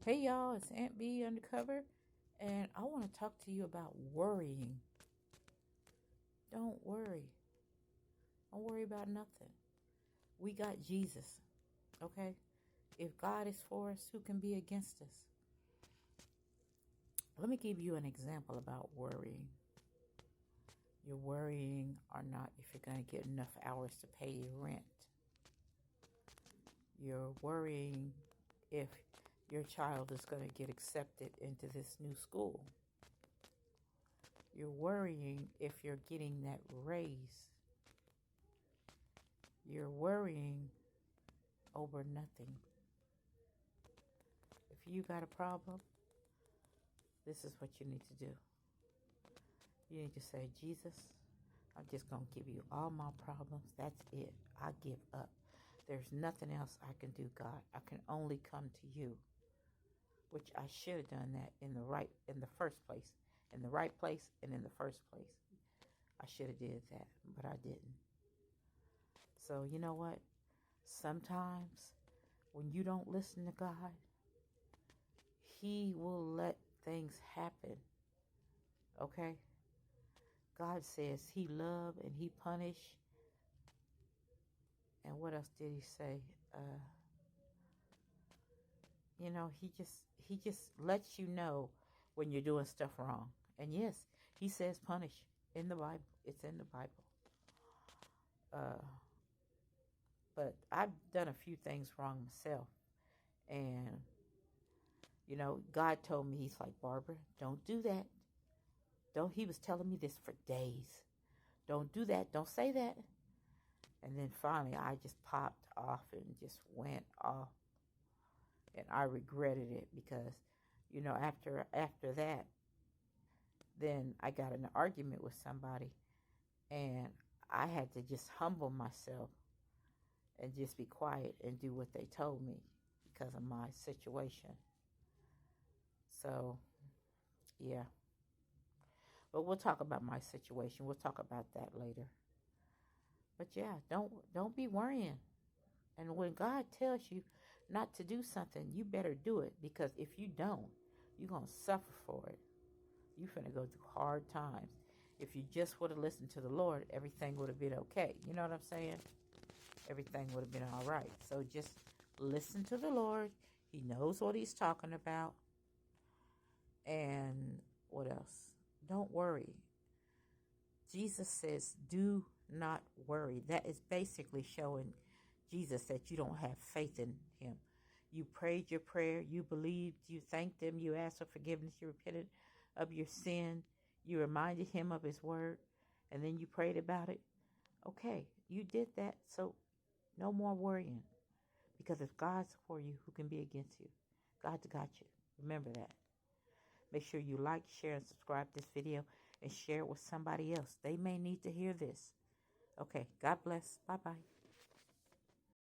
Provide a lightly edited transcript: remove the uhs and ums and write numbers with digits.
Hey y'all, it's Aunt B Undercover, and I want to talk to you about worrying. Don't worry. Don't worry about nothing. We got Jesus, okay? If God is for us, who can be against us? Let me give you an example about worrying. You're worrying or not if you're going to get enough hours to pay your rent. You're worrying if your child is going to get accepted into this new school. You're worrying if you're getting that raise. You're worrying over nothing. If you got a problem, this is what you need to do. You need to say, Jesus, I'm just going to give you all my problems. That's it. I give up. There's nothing else I can do, God. I can only come to you. Which I should have done that in the first place. In the right place and in the first place. I should have did that, but I didn't. So you know what? Sometimes when you don't listen to God, He will let things happen. Okay? God says He love and He punish. And what else did He say? He just lets you know when you're doing stuff wrong. And yes, He says punish in the Bible. It's in the Bible. But I've done a few things wrong myself. And, God told me, He's like, Barbara, don't do that. He was telling me this for days. Don't do that. Don't say that. And then finally, I just popped off and just went off. And I regretted it because, after that, then I got in an argument with somebody. And I had to just humble myself and just be quiet and do what they told me because of my situation. So, yeah. But we'll talk about my situation. We'll talk about that later. But yeah, don't be worrying. And when God tells you not to do something, you better do it. Because if you don't, you're going to suffer for it. You're finna go through hard times. If you just would have listened to the Lord, everything would have been okay. You know what I'm saying? Everything would have been all right. So just listen to the Lord. He knows what He's talking about. And what else? Don't worry. Jesus says, do not worry. That is basically showing Jesus that you don't have faith in Him. You prayed your prayer. You believed. You thanked Him. You asked for forgiveness. You repented of your sin. You reminded Him of His word. And then you prayed about it. Okay, you did that. So no more worrying. Because if God's for you, who can be against you? God's got you. Remember that. Make sure you like, share, and subscribe to this video and share it with somebody else. They may need to hear this. Okay, God bless. Bye-bye.